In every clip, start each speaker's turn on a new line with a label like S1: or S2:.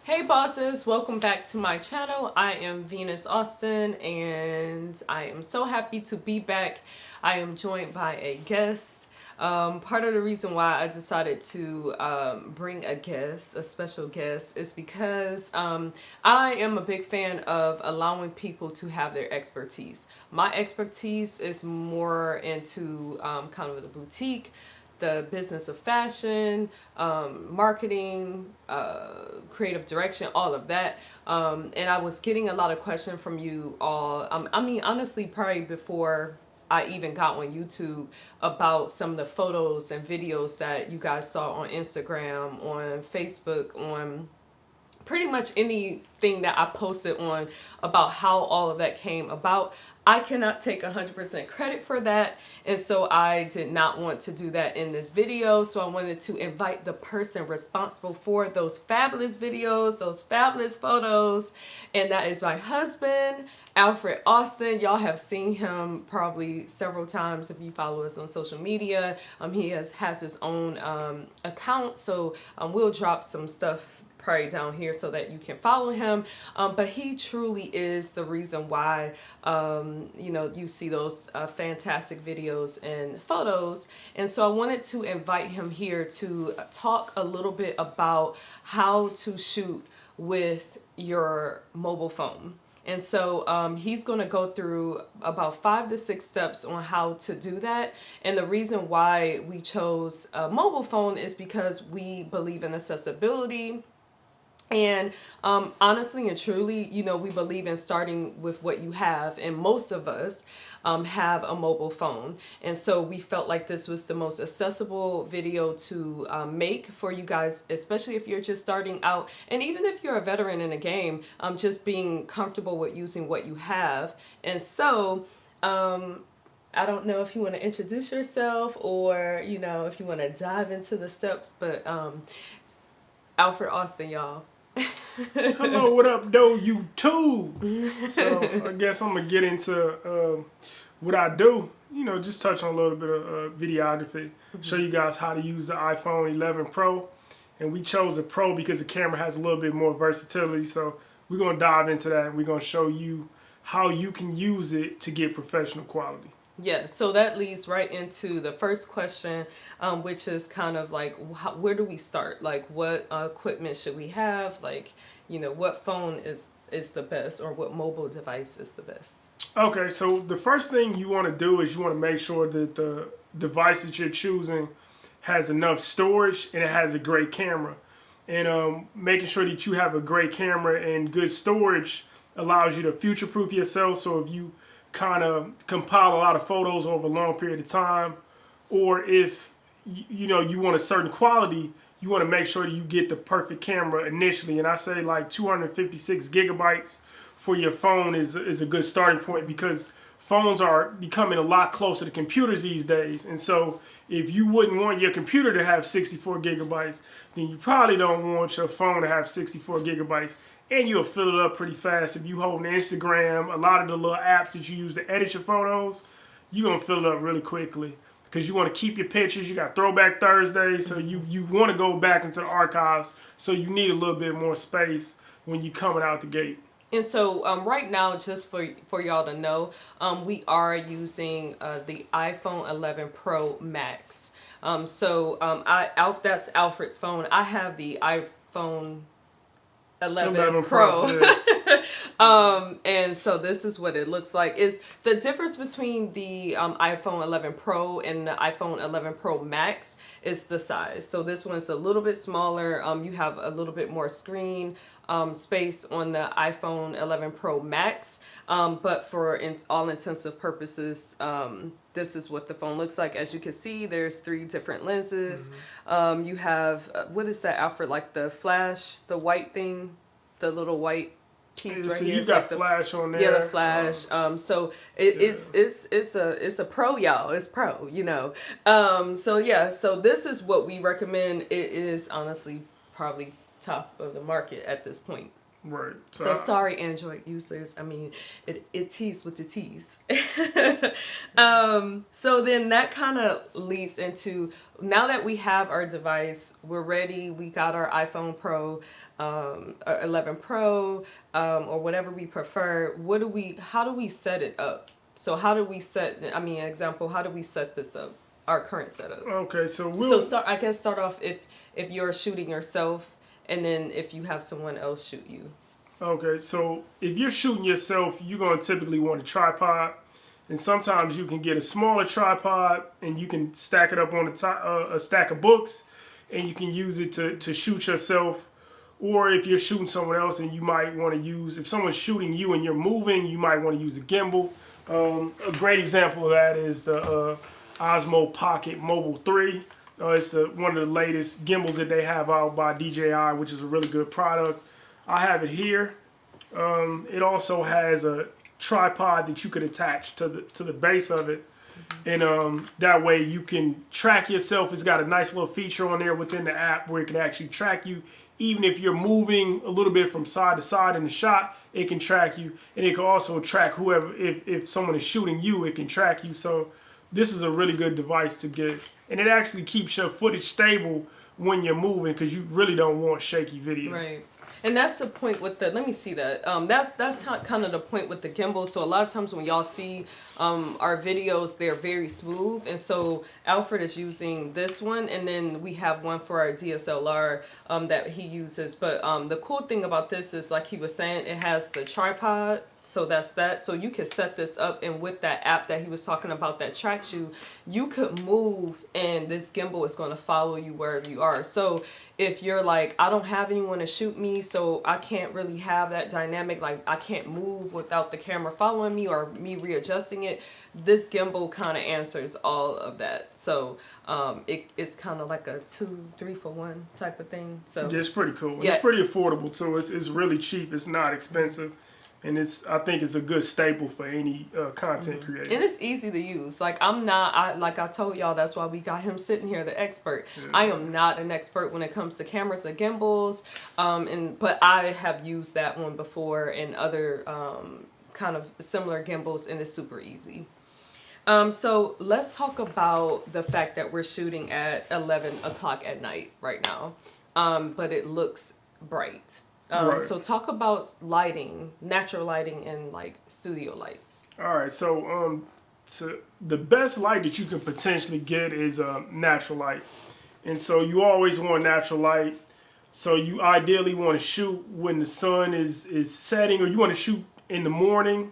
S1: Hey bosses, welcome back to my channel. I am Venus Austin and I am so happy to be back. I am joined by a guest. Part of the reason why I decided to bring a guest, a special guest, is because I am a big fan of allowing people to have their expertise. My expertise is more into kind of the boutique, the business of fashion, marketing, creative direction, all of that. And I was getting a lot of questions from you all. I mean, honestly, probably before I even got on YouTube, about some of the photos and videos that you guys saw on Instagram, on Facebook, on pretty much anything that I posted on about how all of that came about. I cannot take 100% credit for that, and so I did not want to do that in this video. So I wanted to invite the person responsible for those fabulous videos, those fabulous photos, and that is my husband, Alfred Austin. Y'all have seen him probably several times if you follow us on social media. He has his own account, so we'll drop some stuff probably down here so that you can follow him, but he truly is the reason why you know, you see those fantastic videos and photos. And so I wanted to invite him here to talk a little bit about how to shoot with your mobile phone. And so he's going to go through about 5 to 6 steps on how to do that. And the reason why we chose a mobile phone is because we believe in accessibility. And honestly and truly, you know, we believe in starting with what you have, and most of us have a mobile phone. And so we felt like this was the most accessible video to make for you guys, especially if you're just starting out. And even if you're a veteran in a game, just being comfortable with using what you have. And so I don't know if you want to introduce yourself or, you know, if you want to dive into the steps, but Alfred Austin, y'all.
S2: Hello, what up, though, YouTube? So I guess I'm gonna get into what I do. You know, just touch on a little bit of videography. Show you guys how to use the iPhone 11 Pro, and we chose a Pro because the camera has a little bit more versatility. So we're gonna dive into that, and we're gonna show you how you can use it to get professional quality.
S1: Yeah, so that leads right into the first question, which is kind of like, where do we start? Like, what equipment should we have? Like, you know, what phone is the best, or what mobile device is the best?
S2: Okay, so the first thing you want to do is you want to make sure that the device that you're choosing has enough storage and it has a great camera. And making sure that you have a great camera and good storage allows you to future-proof yourself. So if you kind of compile a lot of photos over a long period of time, or if you know you want a certain quality, you want to make sure that you get the perfect camera initially. And I say like 256 gigabytes for your phone is a good starting point, because phones are becoming a lot closer to computers these days. And so if you wouldn't want your computer to have 64 gigabytes, then you probably don't want your phone to have 64 gigabytes. And you'll fill it up pretty fast. If you hold Instagram, a lot of the little apps that you use to edit your photos, you're going to fill it up really quickly, because you want to keep your pictures. You got Throwback Thursday, so you want to go back into the archives. So you need a little bit more space when you're coming out the gate.
S1: And so right now, just for y'all to know, we are using the iPhone 11 Pro Max. That's Alfred's phone. I have the iPhone 11 Pro.
S2: Yeah.
S1: And so this is what it looks like. Is the difference between the iPhone 11 Pro and the iPhone 11 Pro Max is the size. So this one's a little bit smaller. You have a little bit more screen space on the iPhone 11 Pro Max, but for all intensive purposes, this is what the phone looks like. As you can see, there's 3 different lenses. You have what is that, Alfred? Like the flash, the white thing, the little white piece right
S2: so
S1: here.
S2: You got like flash on there.
S1: Yeah, the flash. So it's a pro, y'all. It's pro, you know. So yeah, so this is what we recommend. It is honestly probably top of the market at this point.
S2: Right.
S1: So sorry, Android users. I mean, it teased with the T's. So then that kind of leads into, now that we have our device, we're ready. We got our iPhone Pro, 11 Pro, or whatever we prefer. How do we set it up? So how do we set? I mean, example, how do we set this up? Our current setup.
S2: Okay, so
S1: I guess start off if you're shooting yourself, and then if you have someone else shoot you.
S2: Okay, so if you're shooting yourself, you're going to typically want a tripod. And sometimes you can get a smaller tripod and you can stack it up on the top, a stack of books, and you can use it to shoot yourself. Or if you're shooting someone else and you might want to use, if someone's shooting you and you're moving, you might want to use a gimbal. A great example of that is the Osmo Pocket Mobile 3. It's one of the latest gimbals that they have out by DJI, which is a really good product. I have it here. It also has a tripod that you could attach to the base of it, and that way you can track yourself. It's got a nice little feature on there within the app where it can actually track you, even if you're moving a little bit from side to side in the shot. It can track you, and it can also track whoever. If someone is shooting you, it can track you. So this is a really good device to get, and it actually keeps your footage stable when you're moving, because you really don't want shaky video.
S1: Right. And that's the point with the, let me see that. That's kind of the point with the gimbal. So a lot of times when y'all see our videos, they're very smooth. And so Alfred is using this one, and then we have one for our DSLR that he uses. But the cool thing about this is, like he was saying, it has the tripod. So that's that. So you can set this up, and with that app that he was talking about that tracks you, you could move and this gimbal is going to follow you wherever you are. So if you're like, I don't have anyone to shoot me, so I can't really have that dynamic, like I can't move without the camera following me or me readjusting it, this gimbal kind of answers all of that. So it's kind of like a 2-3 for 1 type of thing. So
S2: yeah, it's pretty cool.
S1: Yeah.
S2: It's pretty affordable too. It's really cheap. It's not expensive. And I think it's a good staple for any content creator.
S1: And it's easy to use. Like like I told y'all, that's why we got him sitting here, the expert. Yeah. I am not an expert when it comes to cameras and gimbals, but I have used that one before and other kind of similar gimbals, and it's super easy. So let's talk about the fact that we're shooting at 11 o'clock at night right now, but it looks bright.
S2: Right.
S1: So talk about lighting, natural lighting, and like studio lights.
S2: All right. So the best light that you can potentially get is natural light. And so you always want natural light. So you ideally want to shoot when the sun is setting, or you want to shoot in the morning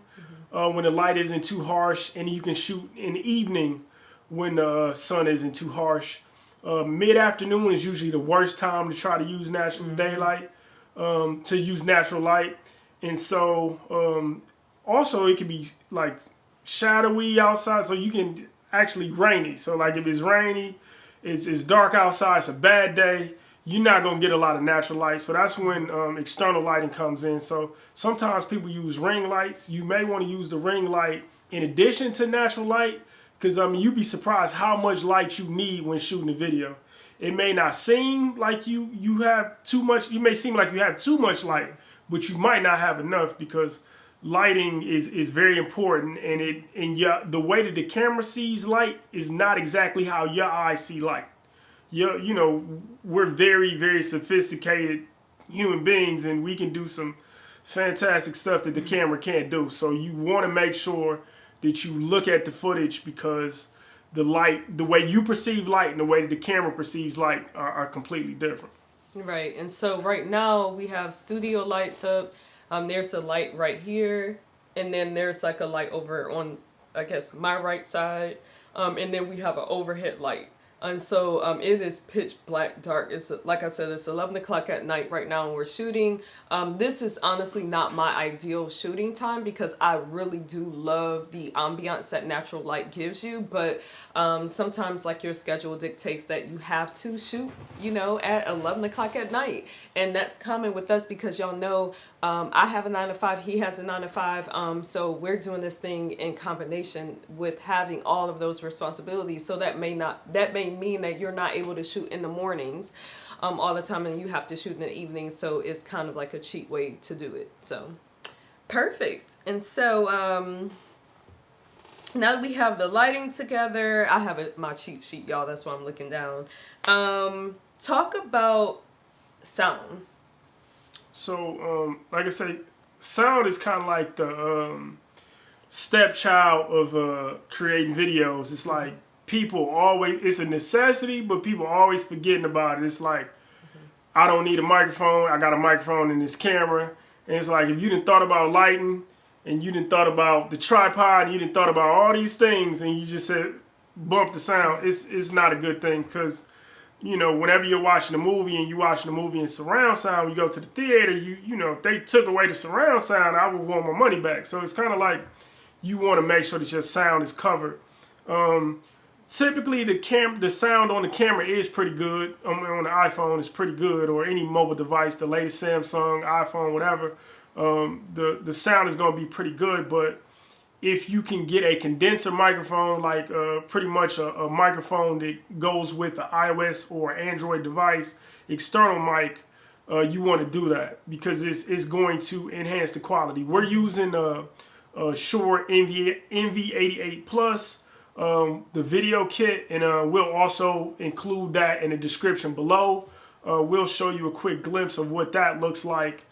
S2: when the light isn't too harsh, and you can shoot in the evening when the sun isn't too harsh. Mid-afternoon is usually the worst time to try to use natural daylight. To use natural light. And so also it can be like shadowy outside, so you can actually rainy. So like if it's rainy, it's dark outside, it's a bad day, you're not going to get a lot of natural light. So that's when external lighting comes in. So sometimes people use ring lights. You may want to use the ring light in addition to natural light, because you'd be surprised how much light you need when shooting a video. It may not seem like you have too much. You may seem like you have too much light, but you might not have enough, because lighting is very important. And the way that the camera sees light is not exactly how your eyes see light. We're very, very sophisticated human beings, and we can do some fantastic stuff that the camera can't do. So you want to make sure that you look at the footage, because the light, the way you perceive light and the way that the camera perceives light are completely different.
S1: Right. And so right now we have studio lights up. There's a light right here, and then there's like a light over on, I guess, my right side, and then we have an overhead light. And so it is pitch black dark. It's like I said, it's 11 o'clock at night right now, and we're shooting. This is honestly not my ideal shooting time, because I really do love the ambiance that natural light gives you. But sometimes like your schedule dictates that you have to shoot, at 11 o'clock at night. And that's common with us, because y'all know I have a 9-to-5, he has a 9-to-5. So we're doing this thing in combination with having all of those responsibilities. So that may mean that you're not able to shoot in the mornings. all the time, and you have to shoot in the evening, so it's kind of like a cheap way to do it. So perfect. And so now that we have the lighting together, I have my cheat sheet, y'all. That's why I'm looking down. Talk about sound.
S2: So, like I say, sound is kind of like the stepchild of creating videos. It's like people always, it's a necessity, but people always forgetting about it. It's like, I don't need a microphone. I got a microphone in this camera. And it's like, if you didn't thought about lighting, and you didn't thought about the tripod, and you didn't thought about all these things, and you just said, bump the sound, it's not a good thing. Because, you know, whenever you're watching a movie and you're watching a movie in surround sound, you go to the theater, you know, if they took away the surround sound, I would want my money back. So it's kind of like, you want to make sure that your sound is covered. Typically, the sound on the camera is pretty good. On the iPhone, is pretty good, or any mobile device, the latest Samsung, iPhone, whatever. The sound is going to be pretty good. But if you can get a condenser microphone, like pretty much a microphone that goes with the iOS or Android device, external mic, you want to do that because it's going to enhance the quality. We're using Shure NV88 Plus. The video kit, and we'll also include that in the description below. We'll show you a quick glimpse of what that looks like,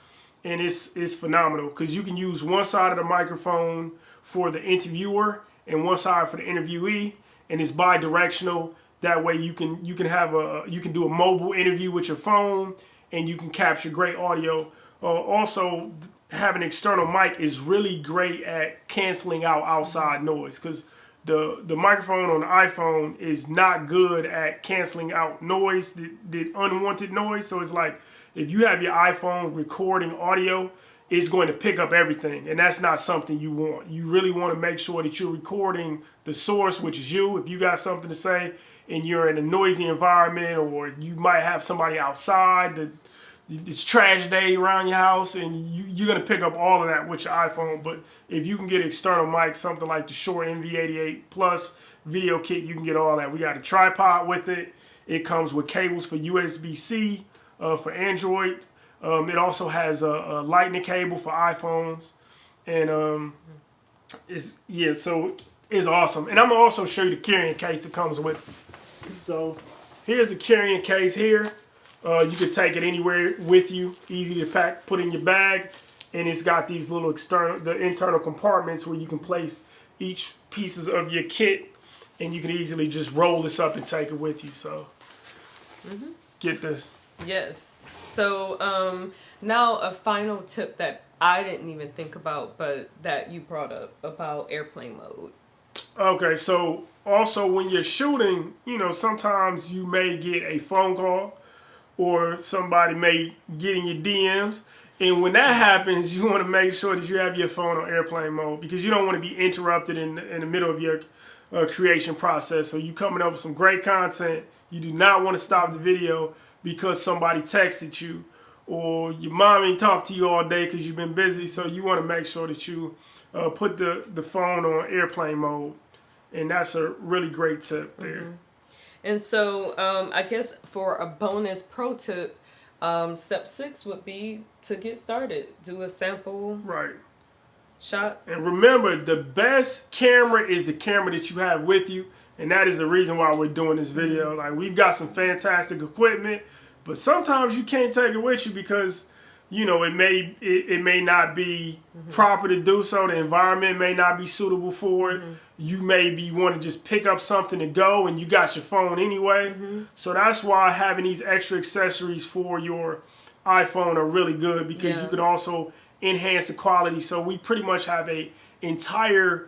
S2: and it's phenomenal because you can use one side of the microphone for the interviewer and one side for the interviewee, and it's bi-directional. That way you can do a mobile interview with your phone, and you can capture great audio. Also, having an external mic is really great at canceling out outside noise because the microphone on the iPhone is not good at canceling out noise, the unwanted noise. So it's like if you have your iPhone recording audio, it's going to pick up everything. And that's not something you want. You really want to make sure that you're recording the source, which is you. If you got something to say and you're in a noisy environment, or you might have somebody outside, it's trash day around your house, and you're going to pick up all of that with your iPhone. But if you can get an external mic, something like the Shure NV88 Plus video kit, you can get all that. We got a tripod with it. It comes with cables for USB-C for Android. It also has a lightning cable for iPhones. And so it's awesome. And I'm going to also show you the carrying case that comes with it. So here's a carrying case here. You can take it anywhere with you, easy to pack, put in your bag, and it's got these little internal compartments where you can place each pieces of your kit, and you can easily just roll this up and take it with you. So, get this.
S1: Yes. So now a final tip that I didn't even think about, but that you brought up about airplane mode.
S2: Okay, so also when you're shooting, you know, sometimes you may get a phone call, or somebody may get in your DMs. And when that happens, you want to make sure that you have your phone on airplane mode because you don't want to be interrupted in the middle of your creation process. So you coming up with some great content. You do not want to stop the video because somebody texted you, or your mom ain't talked to you all day because you've been busy. So you want to make sure that you put the phone on airplane mode. And that's a really great tip there.
S1: And so I guess for a bonus pro tip, step 6 would be to get started. Do a sample shot.
S2: And remember, the best camera is the camera that you have with you. And that is the reason why we're doing this video. Like, we've got some fantastic equipment, but sometimes you can't take it with you because, you know, it may not be proper to do so. The environment may not be suitable for it. You maybe want to just pick up something to go, and you got your phone anyway. So that's why having these extra accessories for your iPhone are really good because you can also enhance the quality. So we pretty much have a entire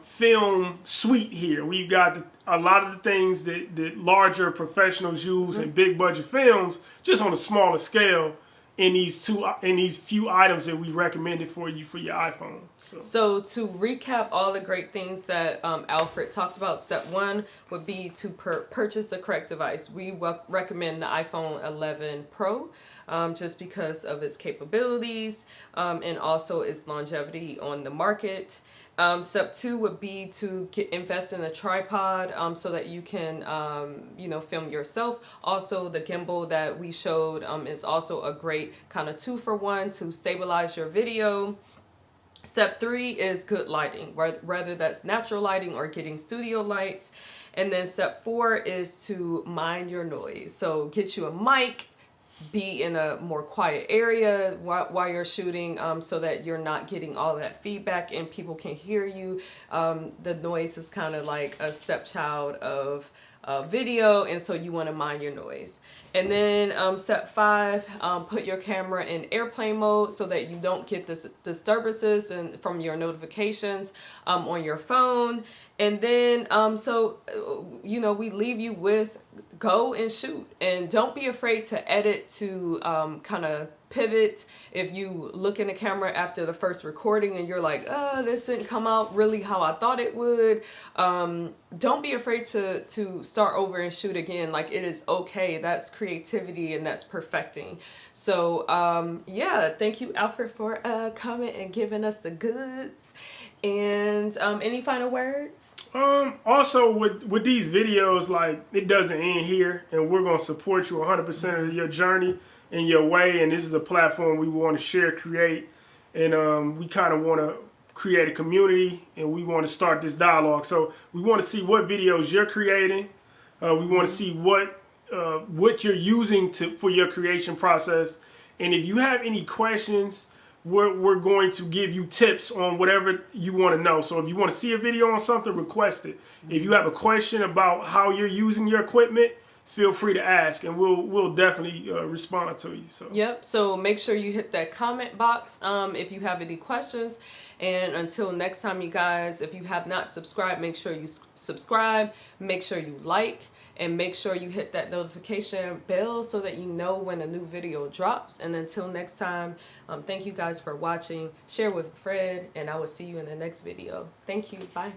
S2: film suite here. We've got a lot of the things that larger professionals use in big budget films, just on a smaller scale, in these few items that we recommended for you for your iPhone.
S1: So to recap all the great things that Alfred talked about, step 1 would be to purchase a correct device. We recommend the iPhone 11 Pro just because of its capabilities and also its longevity on the market. Step 2 would be to invest in a tripod so that you can, film yourself. Also, the gimbal that we showed is also a great kind of 2-for-1 to stabilize your video. Step 3 is good lighting, whether that's natural lighting or getting studio lights. And then step 4 is to mind your noise. So get you a mic, be in a more quiet area while you're shooting, so that you're not getting all that feedback and people can hear you. The noise is kind of like a stepchild of video, and so you want to mind your noise. And then step 5, put your camera in airplane mode so that you don't get this disturbances from your notifications on your phone. And then, we leave you with go and shoot. And don't be afraid to edit, to kind of pivot. If you look in the camera after the first recording and you're like, this didn't come out really how I thought it would, don't be afraid to start over and shoot again. Like, it is okay. That's creativity and that's perfecting. So, thank you, Alfred, for coming and giving us the goods. And any final words?
S2: Also, with these videos, like, it doesn't end here, and we're going to support you 100% of your journey and your way. And this is a platform we want to share, create, and we kind of want to create a community, and we want to start this dialogue. So we want to see what videos you're creating. We want to see what you're using for your creation process. And if you have any questions, we're going to give you tips on whatever you want to know. So if you want to see a video on something, request it. If you have a question about how you're using your equipment, feel free to ask, and we'll definitely respond to you. So
S1: yep. So make sure you hit that comment box if you have any questions. And until next time, you guys, if you have not subscribed, make sure you subscribe. Make sure you like. And make sure you hit that notification bell so that you know when a new video drops. And until next time, thank you guys for watching. Share with a friend, and I will see you in the next video. Thank you. Bye.